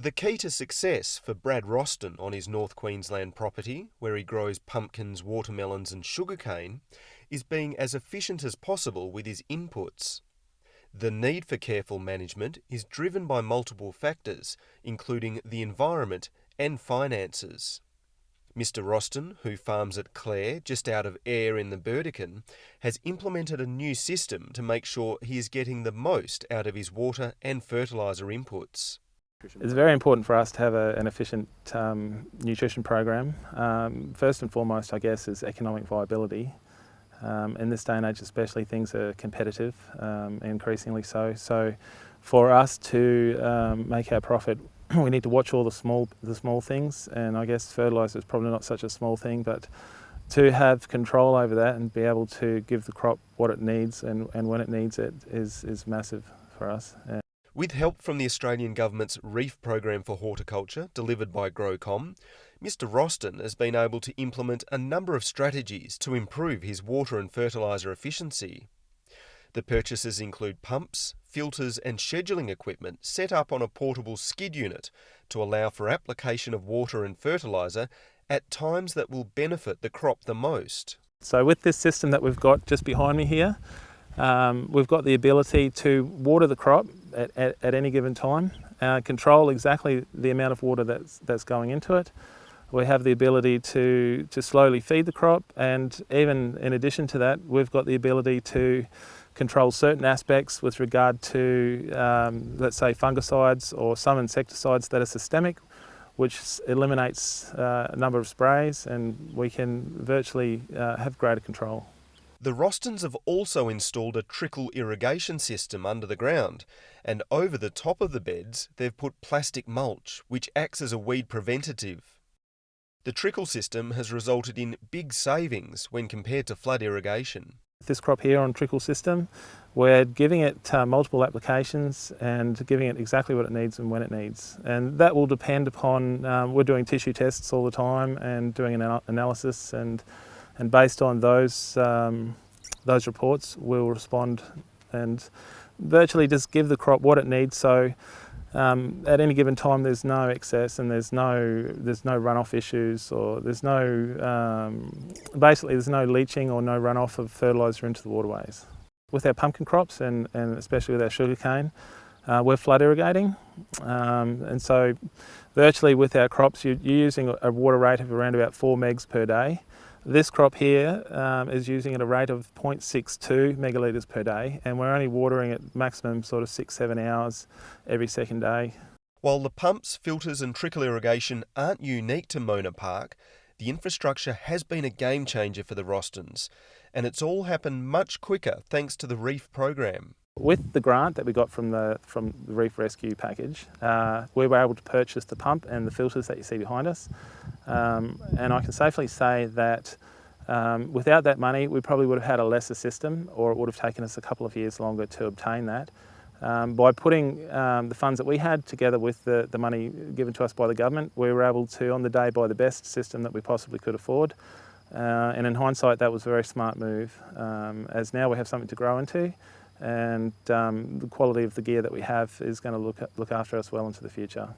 The key to success for Brad Rosten on his North Queensland property, where he grows pumpkins, watermelons and sugarcane, is being as efficient as possible with his inputs. The need for careful management is driven by multiple factors, including the environment and finances. Mr. Rosten, who farms at Clare, just out of Ayr in the Burdekin, has implemented a new system to make sure he is getting the most out of his water and fertiliser inputs. It's very important for us to have an efficient nutrition program. First and foremost, I guess, is economic viability. In this day and age especially, things are competitive, increasingly so. So for us to make our profit, we need to watch all the small things, and I guess fertiliser is probably not such a small thing, but to have control over that and be able to give the crop what it needs and when it needs it is massive for us. With help from the Australian Government's Reef Programme for Horticulture, delivered by GrowCom, Mr. Rosten has been able to implement a number of strategies to improve his water and fertiliser efficiency. The purchases include pumps, filters and scheduling equipment set up on a portable skid unit to allow for application of water and fertiliser at times that will benefit the crop the most. So with this system that we've got just behind me here, we've got the ability to water the crop at any given time, control exactly the amount of water that's going into it. We have the ability to slowly feed the crop, and even in addition to that, we've got the ability to control certain aspects with regard to, let's say, fungicides or some insecticides that are systemic, which eliminates a number of sprays, and we can virtually have greater control. The Rostens have also installed a trickle irrigation system under the ground, and over the top of the beds they've put plastic mulch, which acts as a weed preventative. The trickle system has resulted in big savings when compared to flood irrigation. This crop here on trickle system, we're giving it multiple applications and giving it exactly what it needs and when it needs. And that will depend upon, we're doing tissue tests all the time and doing an analysis, and based on those reports, we'll respond and virtually just give the crop what it needs. So at any given time, there's no excess and there's no runoff issues, or there's no leaching or no runoff of fertiliser into the waterways. With our pumpkin crops and especially with our sugarcane, we're flood irrigating, and so virtually with our crops, you're using a water rate of around about 4 megs per day. This crop here is using at a rate of 0.62 megalitres per day, and we're only watering at maximum sort of 6-7 hours every second day. While the pumps, filters and trickle irrigation aren't unique to Mona Park, the infrastructure has been a game changer for the Rostens, and it's all happened much quicker thanks to the Reef Programme. With the grant that we got from the Reef Rescue package, we were able to purchase the pump and the filters that you see behind us. And I can safely say that without that money, we probably would have had a lesser system, or it would have taken us a couple of years longer to obtain that. By putting the funds that we had together with the money given to us by the government, we were able to, on the day, buy the best system that we possibly could afford. And in hindsight, that was a very smart move, as now we have something to grow into, and the quality of the gear that we have is going to look after us well into the future.